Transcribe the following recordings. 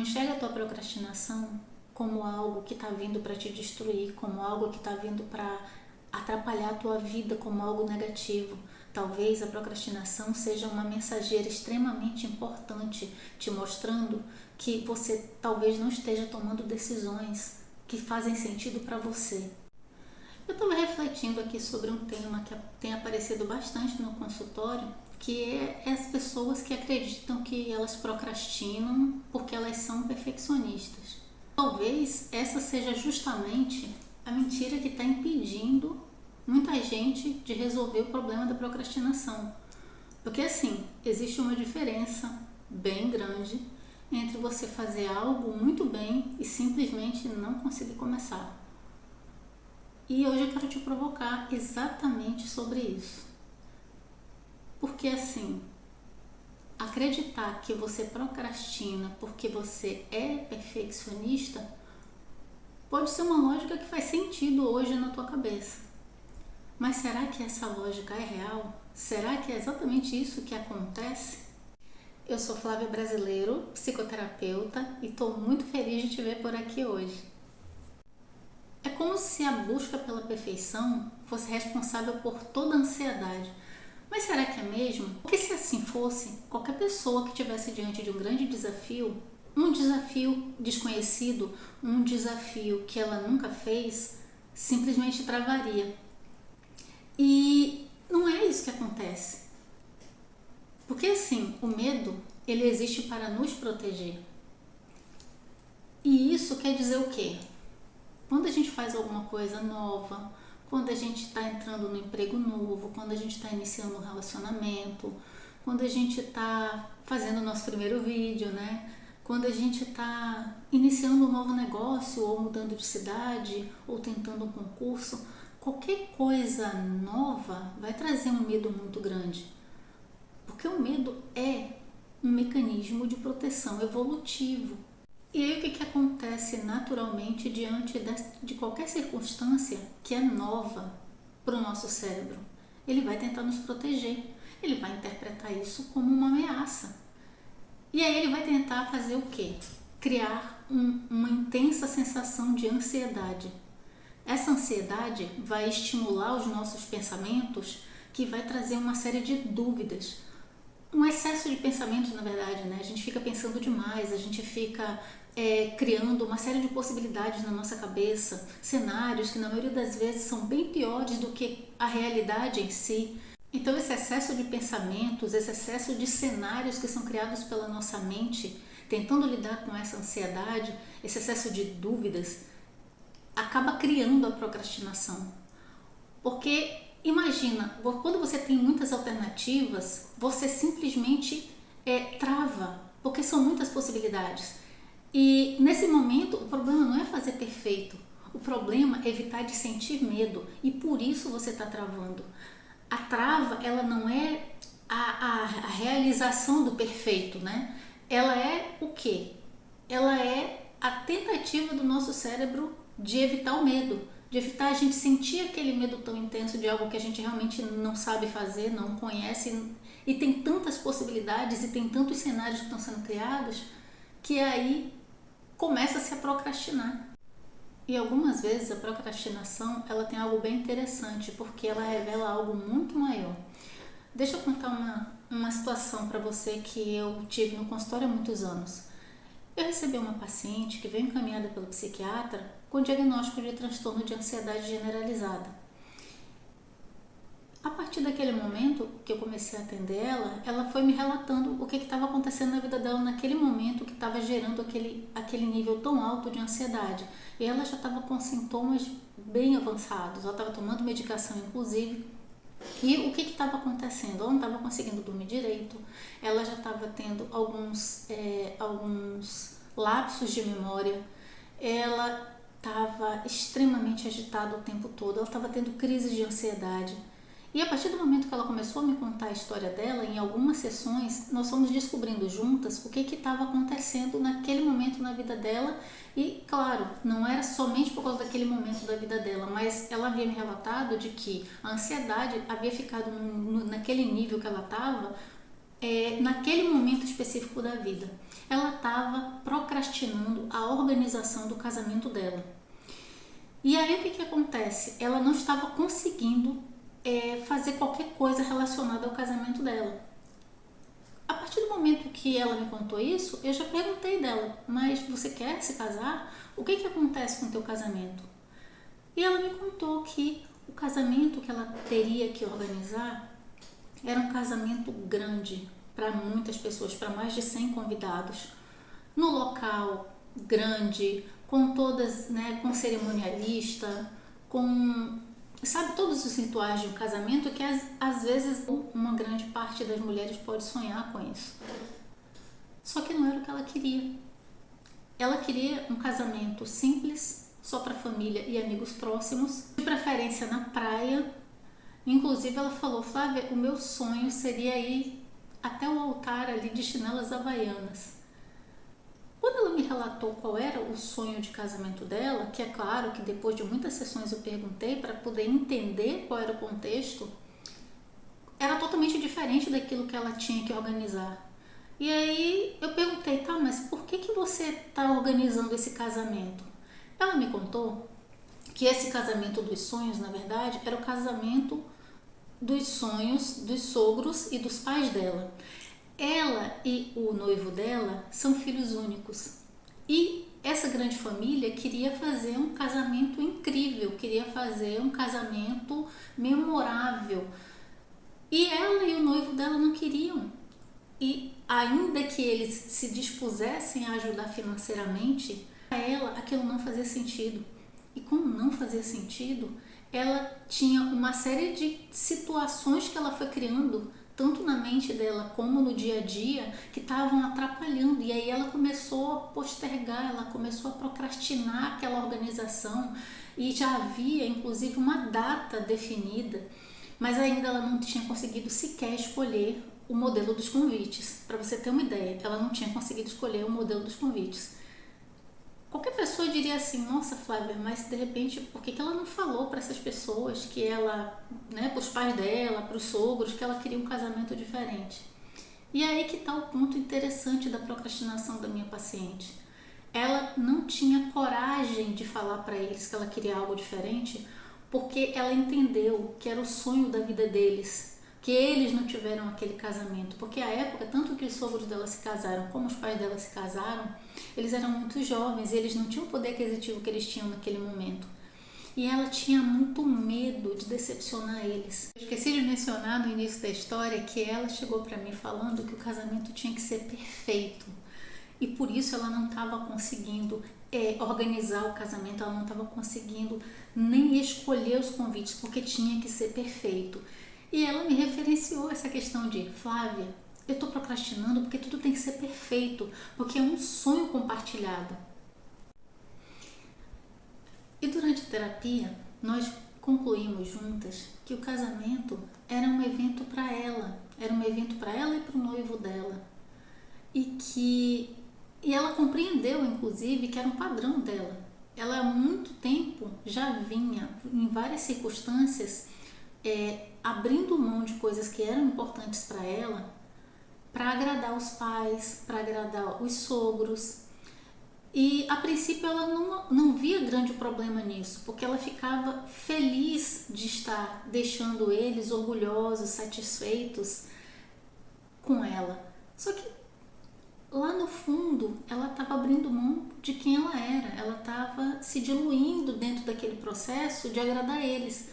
enxerga a tua procrastinação como algo que está vindo para te destruir, como algo que está vindo para atrapalhar a tua vida, como algo negativo. Talvez a procrastinação seja uma mensageira extremamente importante, te mostrando que você talvez não esteja tomando decisões que fazem sentido para você. Eu estava refletindo aqui sobre um tema que tem aparecido bastante no consultório, que é as pessoas que acreditam que elas procrastinam porque elas são perfeccionistas. Talvez essa seja justamente a mentira que está impedindo muita gente de resolver o problema da procrastinação. Porque assim, existe uma diferença bem grande entre você fazer algo muito bem e simplesmente não conseguir começar. E hoje eu quero te provocar exatamente sobre isso. Porque assim, acreditar que você procrastina porque você é perfeccionista pode ser uma lógica que faz sentido hoje na tua cabeça. Mas será que essa lógica é real? Será que é exatamente isso que acontece? Eu sou Flávia Brasileiro, psicoterapeuta, e estou muito feliz de te ver por aqui hoje. É como se a busca pela perfeição fosse responsável por toda a ansiedade. Mas será que é mesmo? Porque se assim fosse, qualquer pessoa que estivesse diante de um grande desafio, um desafio desconhecido, um desafio que ela nunca fez, simplesmente travaria. E não é isso que acontece. Porque assim, o medo, ele existe para nos proteger. E isso quer dizer o quê? Quando a gente faz alguma coisa nova, quando a gente está entrando no emprego novo, quando a gente está iniciando um relacionamento, quando a gente está fazendo o nosso primeiro vídeo, né? Quando a gente está iniciando um novo negócio, ou mudando de cidade, ou tentando um concurso, qualquer coisa nova vai trazer um medo muito grande. Porque o medo é um mecanismo de proteção evolutivo. E aí o que acontece naturalmente diante de qualquer circunstância que é nova para o nosso cérebro? Ele vai tentar nos proteger, ele vai interpretar isso como uma ameaça. E aí ele vai tentar fazer o quê? Criar uma intensa sensação de ansiedade. Essa ansiedade vai estimular os nossos pensamentos, que vai trazer uma série de dúvidas. Um excesso de pensamentos, na verdade, né? A gente fica pensando demais, a gente fica criando uma série de possibilidades na nossa cabeça, cenários que na maioria das vezes são bem piores do que a realidade em si. Então esse excesso de pensamentos, esse excesso de cenários que são criados pela nossa mente, tentando lidar com essa ansiedade, esse excesso de dúvidas, acaba criando a procrastinação. Porque imagina, quando você tem muitas alternativas, você simplesmente trava, porque são muitas possibilidades. E nesse momento o problema não é fazer perfeito, o problema é evitar de sentir medo, e por isso você está travando. A trava, ela não é a realização do perfeito, né? Ela é o quê? Ela é a tentativa do nosso cérebro de evitar o medo, de evitar a gente sentir aquele medo tão intenso de algo que a gente realmente não sabe fazer, não conhece, e tem tantas possibilidades e tem tantos cenários que estão sendo criados, que aí começa-se a procrastinar. E algumas vezes a procrastinação, ela tem algo bem interessante, porque ela revela algo muito maior. Deixa eu contar uma situação para você que eu tive no consultório há muitos anos. Eu recebi uma paciente que veio encaminhada pelo psiquiatra com diagnóstico de transtorno de ansiedade generalizada. A partir daquele momento que eu comecei a atender ela foi me relatando o que estava acontecendo na vida dela naquele momento que estava gerando aquele nível tão alto de ansiedade. E ela já estava com sintomas bem avançados, ela estava tomando medicação inclusive. E o que estava acontecendo? Ela não estava conseguindo dormir direito, ela já estava tendo alguns lapsos de memória, ela estava extremamente agitada o tempo todo, ela estava tendo crises de ansiedade. E a partir do momento que ela começou a me contar a história dela, em algumas sessões, nós fomos descobrindo juntas o que estava acontecendo naquele momento na vida dela. E, claro, não era somente por causa daquele momento da vida dela, mas ela havia me relatado de que a ansiedade havia ficado naquele nível que ela estava naquele momento específico da vida. Ela estava procrastinando a organização do casamento dela. E aí o que acontece? Ela não estava conseguindo fazer qualquer coisa relacionada ao casamento dela. A partir do momento que ela me contou isso, eu já perguntei dela, mas você quer se casar? O que acontece com o teu casamento? E ela me contou que o casamento que ela teria que organizar era um casamento grande para muitas pessoas, para mais de 100 convidados, no local grande, com todas, com cerimonialista, com, sabe, todos os rituais de um casamento que às vezes uma grande parte das mulheres pode sonhar com isso. Só que não era o que ela queria. Ela queria um casamento simples, só para família e amigos próximos, de preferência na praia. Inclusive ela falou: Flávia, o meu sonho seria ir até o altar ali de chinelas havaianas. Quando ela me relatou qual era o sonho de casamento dela, que é claro que depois de muitas sessões eu perguntei para poder entender qual era o contexto, era totalmente diferente daquilo que ela tinha que organizar. E aí eu perguntei: tá, mas por que você está organizando esse casamento? Ela me contou que esse casamento dos sonhos, na verdade, era o casamento dos sonhos dos sogros e dos pais dela. Ela e o noivo dela são filhos únicos. E essa grande família queria fazer um casamento incrível, queria fazer um casamento memorável. E ela e o noivo dela não queriam. E ainda que eles se dispusessem a ajudar financeiramente, para ela aquilo não fazia sentido. E como não fazia sentido, ela tinha uma série de situações que ela foi criando, tanto na mente dela como no dia a dia, que estavam atrapalhando. E aí ela começou a postergar, ela começou a procrastinar aquela organização, e já havia inclusive uma data definida, mas ainda ela não tinha conseguido sequer escolher o modelo dos convites. Para você ter uma ideia, ela não tinha conseguido escolher o modelo dos convites. Qualquer pessoa diria assim: nossa, Flávia, mas de repente, por que ela não falou para essas pessoas que ela, para os pais dela, para os sogros, que ela queria um casamento diferente? E aí que está o ponto interessante da procrastinação da minha paciente. Ela não tinha coragem de falar para eles que ela queria algo diferente, porque ela entendeu que era o sonho da vida deles, que eles não tiveram aquele casamento, porque à época, tanto que os sogros dela se casaram como os pais dela se casaram, eles eram muito jovens e eles não tinham o poder aquisitivo que eles tinham naquele momento. E ela tinha muito medo de decepcionar eles. Eu esqueci de mencionar no início da história que ela chegou para mim falando que o casamento tinha que ser perfeito. E por isso ela não estava conseguindo organizar o casamento, ela não estava conseguindo nem escolher os convites, porque tinha que ser perfeito. E ela me referenciou essa questão de: Flávia, eu estou procrastinando porque tudo tem que ser perfeito, porque é um sonho compartilhado. E durante a terapia, nós concluímos juntas que o casamento era um evento para ela, era um evento para ela e para o noivo dela. E ela compreendeu, inclusive, que era um padrão dela. Ela há muito tempo já vinha, em várias circunstâncias, abrindo mão de coisas que eram importantes para ela, para agradar os pais, para agradar os sogros. E a princípio ela não via grande problema nisso, porque ela ficava feliz de estar deixando eles orgulhosos, satisfeitos com ela. Só que lá no fundo ela estava abrindo mão de quem ela estava se diluindo dentro daquele processo de agradar eles,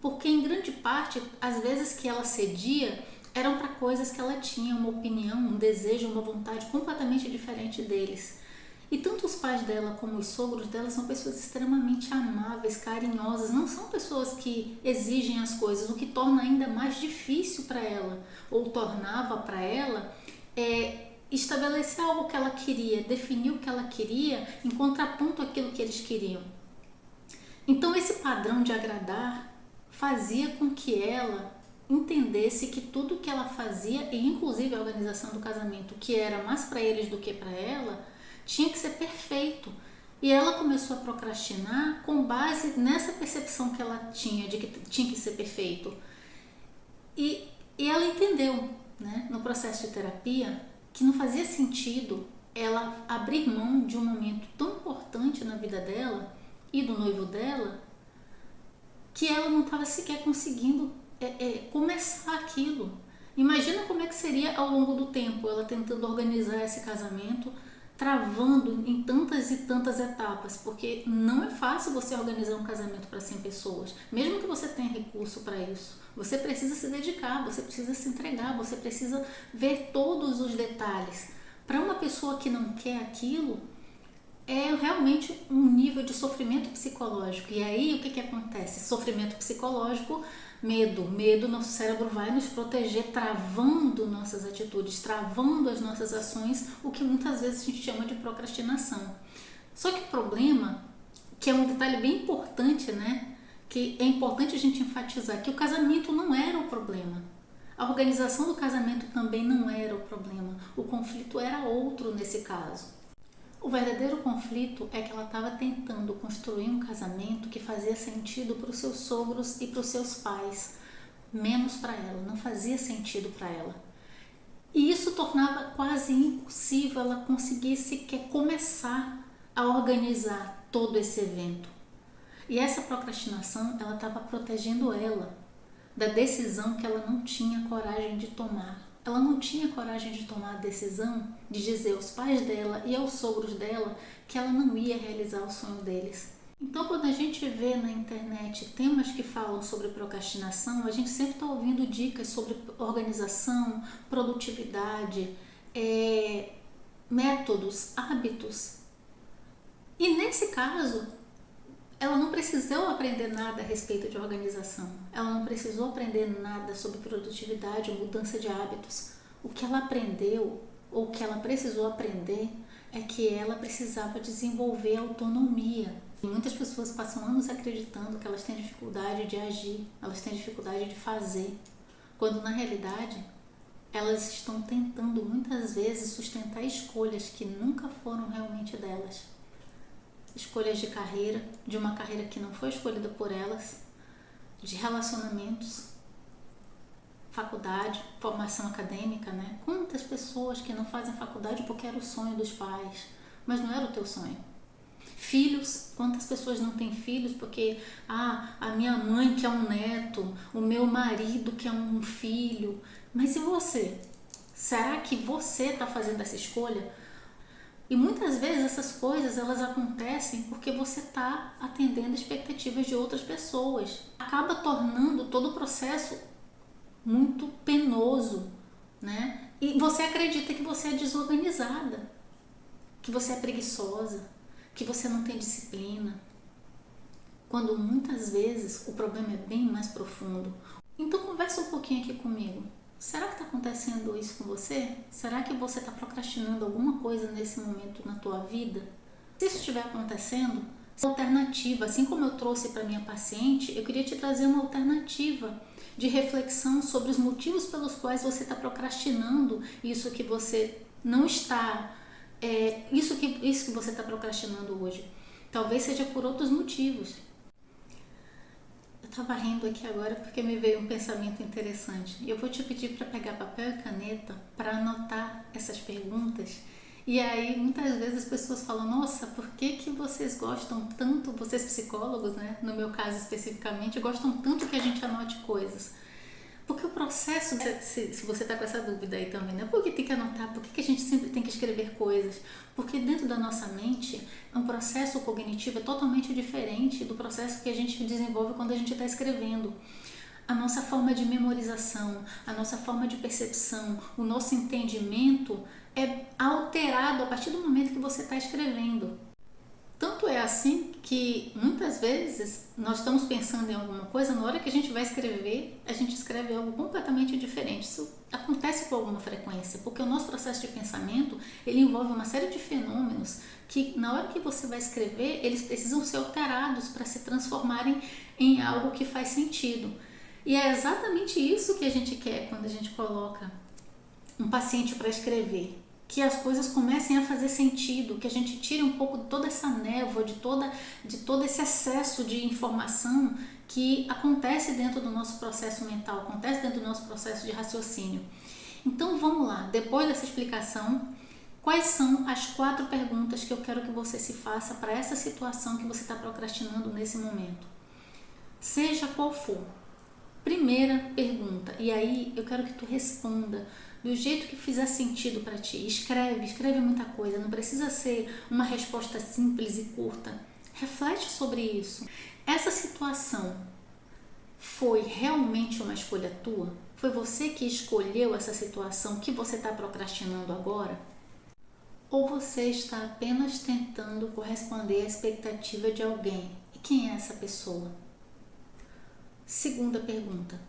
porque em grande parte as vezes que ela cedia eram para coisas que ela tinha uma opinião, um desejo, uma vontade completamente diferente deles. E tanto os pais dela como os sogros dela são pessoas extremamente amáveis, carinhosas, não são pessoas que exigem as coisas, o que torna ainda mais difícil para ela, ou tornava para ela, estabelecer algo que ela queria, definir o que ela queria em contraponto àquilo que eles queriam. Então esse padrão de agradar fazia com que ela entendesse que tudo que ela fazia, e inclusive a organização do casamento, que era mais para eles do que para ela, tinha que ser perfeito. E ela começou a procrastinar com base nessa percepção que ela tinha de que tinha que ser perfeito. E ela entendeu né, no processo de terapia, que não fazia sentido ela abrir mão de um momento tão importante na vida dela e do noivo dela, que ela não estava sequer conseguindo começar aquilo. Imagina como é que seria ao longo do tempo ela tentando organizar esse casamento, travando em tantas e tantas etapas, porque não é fácil você organizar um casamento para 100 pessoas, mesmo que você tenha recurso para isso. Você precisa se dedicar, você precisa se entregar, você precisa ver todos os detalhes. Para uma pessoa que não quer aquilo, é realmente um nível de sofrimento psicológico. E aí o que acontece? Sofrimento psicológico, medo, nosso cérebro vai nos proteger, travando nossas atitudes, travando as nossas ações, o que muitas vezes a gente chama de procrastinação. Só que o problema, que é um detalhe bem importante, né? Que é importante a gente enfatizar, que o casamento não era o problema. A organização do casamento também não era o problema. O conflito era outro nesse caso. O verdadeiro conflito é que ela estava tentando construir um casamento que fazia sentido para os seus sogros e para os seus pais, menos para ela, não fazia sentido para ela. E isso tornava quase impossível ela conseguir sequer começar a organizar todo esse evento. E essa procrastinação, ela estava protegendo ela da decisão que ela não tinha coragem de tomar. Ela não tinha coragem de tomar a decisão de dizer aos pais dela e aos sogros dela que ela não ia realizar o sonho deles. Então, quando a gente vê na internet temas que falam sobre procrastinação, a gente sempre está ouvindo dicas sobre organização, produtividade, métodos, hábitos. E nesse caso, ela não precisou aprender nada a respeito de organização. Ela não precisou aprender nada sobre produtividade ou mudança de hábitos. O que ela aprendeu, ou o que ela precisou aprender, é que ela precisava desenvolver autonomia. E muitas pessoas passam anos acreditando que elas têm dificuldade de agir, elas têm dificuldade de fazer, quando na realidade elas estão tentando muitas vezes sustentar escolhas que nunca foram realmente delas. Escolhas de carreira, de uma carreira que não foi escolhida por elas, de relacionamentos, faculdade, formação acadêmica, né? Quantas pessoas que não fazem faculdade porque era o sonho dos pais, mas não era o teu sonho. Filhos, quantas pessoas não têm filhos porque a minha mãe quer um neto, o meu marido quer um filho, mas e você? Será que você está fazendo essa escolha? E muitas vezes essas coisas elas acontecem porque você está atendendo expectativas de outras pessoas. Acaba tornando todo o processo muito penoso, né? E você acredita que você é desorganizada, que você é preguiçosa, que você não tem disciplina, quando muitas vezes o problema é bem mais profundo. Então conversa um pouquinho aqui comigo. Será que está acontecendo isso com você? Será que você está procrastinando alguma coisa nesse momento na tua vida? Se isso estiver acontecendo, alternativa, assim como eu trouxe para minha paciente, eu queria te trazer uma alternativa de reflexão sobre os motivos pelos quais você está procrastinando isso que você não está, isso que você está procrastinando hoje. Talvez seja por outros motivos. Eu estava rindo aqui agora porque me veio um pensamento interessante. Eu vou te pedir para pegar papel e caneta para anotar essas perguntas. E aí, muitas vezes as pessoas falam, nossa, por que vocês gostam tanto, vocês psicólogos, né? No meu caso especificamente, gostam tanto que a gente anote coisas. Porque o processo, se você está com essa dúvida aí também, né? Por que tem que anotar? Por que a gente sempre tem que escrever coisas? Porque dentro da nossa mente, um processo cognitivo é totalmente diferente do processo que a gente desenvolve quando a gente está escrevendo. A nossa forma de memorização, a nossa forma de percepção, o nosso entendimento é alterado a partir do momento que você está escrevendo. Tanto é assim que muitas vezes nós estamos pensando em alguma coisa, na hora que a gente vai escrever, a gente escreve algo completamente diferente. Isso acontece com alguma frequência, porque o nosso processo de pensamento, ele envolve uma série de fenômenos que na hora que você vai escrever, eles precisam ser alterados para se transformarem em algo que faz sentido. E é exatamente isso que a gente quer quando a gente coloca um paciente para escrever. Que as coisas comecem a fazer sentido, que a gente tire um pouco de toda essa névoa, de todo esse excesso de informação que acontece dentro do nosso processo mental, acontece dentro do nosso processo de raciocínio. Então vamos lá, depois dessa explicação, quais são as 4 perguntas que eu quero que você se faça para essa situação que você está procrastinando nesse momento? Seja qual for. Primeira pergunta, e aí eu quero que tu responda do jeito que fizer sentido para ti. Escreve muita coisa, não precisa ser uma resposta simples e curta. Reflete sobre isso. Essa situação foi realmente uma escolha tua? Foi você que escolheu essa situação que você está procrastinando agora? Ou você está apenas tentando corresponder à expectativa de alguém? E quem é essa pessoa? Segunda pergunta.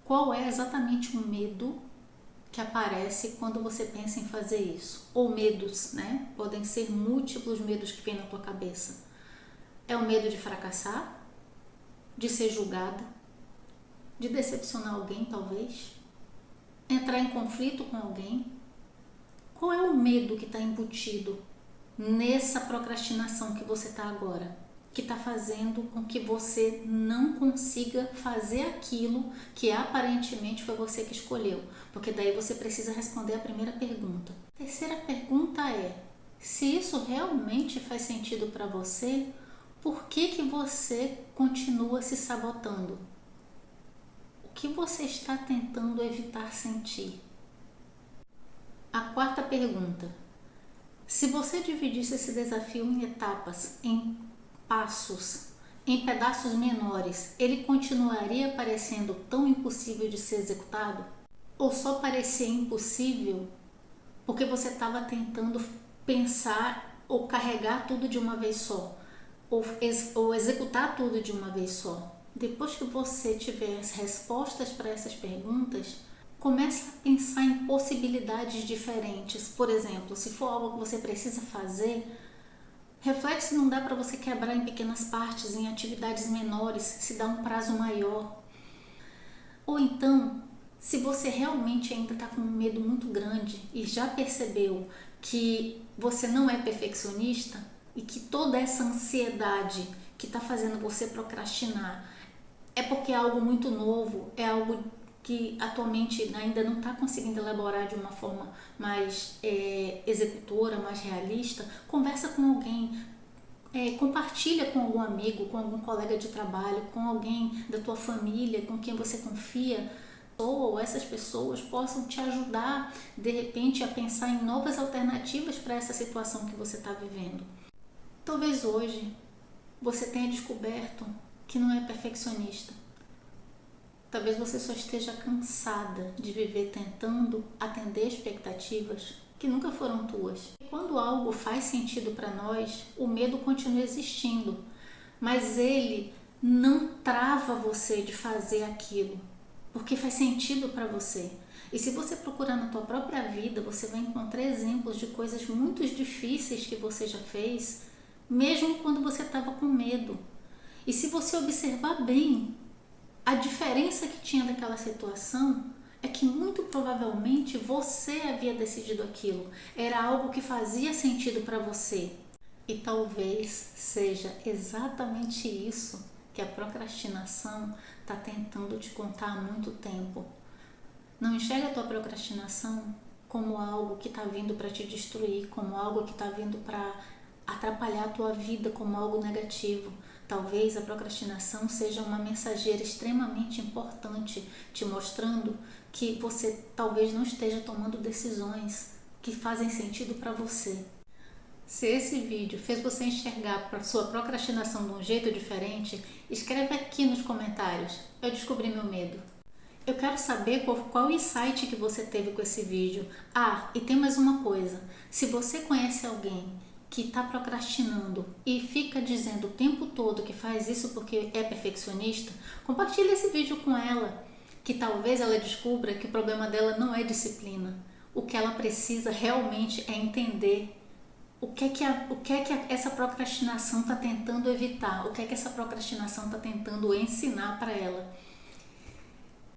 Qual é exatamente o medo que aparece quando você pensa em fazer isso? Ou medos, né? Podem ser múltiplos medos que vêm na tua cabeça. É o medo de fracassar? De ser julgada? De decepcionar alguém, talvez? Entrar em conflito com alguém? Qual é o medo que está embutido nessa procrastinação que você está agora? Que está fazendo com que você não consiga fazer aquilo que aparentemente foi você que escolheu. Porque daí você precisa responder a primeira pergunta. A terceira pergunta é: se isso realmente faz sentido para você, por que você continua se sabotando? O que você está tentando evitar sentir? A quarta pergunta: se você dividisse esse desafio em etapas, em passos, em pedaços menores, ele continuaria parecendo tão impossível de ser executado? Ou só parecia impossível porque você estava tentando pensar ou carregar tudo de uma vez só, ou executar tudo de uma vez só? Depois que você tiver as respostas para essas perguntas, comece a pensar em possibilidades diferentes. Por exemplo, se for algo que você precisa fazer, reflete se não dá para você quebrar em pequenas partes, em atividades menores, se dá um prazo maior. Ou então, se você realmente ainda está com um medo muito grande e já percebeu que você não é perfeccionista e que toda essa ansiedade que está fazendo você procrastinar é porque é algo muito novo, é algo que atualmente ainda não está conseguindo elaborar de uma forma mais executora, mais realista, conversa com alguém, compartilha com algum amigo, com algum colega de trabalho, com alguém da tua família, com quem você confia, ou essas pessoas possam te ajudar, de repente, a pensar em novas alternativas para essa situação que você está vivendo. Talvez hoje você tenha descoberto que não é perfeccionista. Talvez você só esteja cansada de viver tentando atender expectativas que nunca foram tuas. Quando algo faz sentido para nós, o medo continua existindo, mas ele não trava você de fazer aquilo, porque faz sentido para você. E se você procurar na tua própria vida, você vai encontrar exemplos de coisas muito difíceis que você já fez, mesmo quando você estava com medo. E se você observar bem, a diferença que tinha daquela situação é que muito provavelmente você havia decidido aquilo. Era algo que fazia sentido para você. E talvez seja exatamente isso que a procrastinação está tentando te contar há muito tempo. Não enxerga a tua procrastinação como algo que está vindo para te destruir, como algo que está vindo para atrapalhar a tua vida, como algo negativo. Talvez a procrastinação seja uma mensageira extremamente importante, te mostrando que você talvez não esteja tomando decisões que fazem sentido para você. Se esse vídeo fez você enxergar a sua procrastinação de um jeito diferente, escreve aqui nos comentários. Eu descobri meu medo. Eu quero saber qual insight que você teve com esse vídeo. Ah, e tem mais uma coisa. Se você conhece alguém que está procrastinando e fica dizendo o tempo todo que faz isso porque é perfeccionista, compartilhe esse vídeo com ela, que talvez ela descubra que o problema dela não é disciplina. O que ela precisa realmente é entender o que é que essa procrastinação está tentando evitar, o que é que essa procrastinação está tentando ensinar para ela.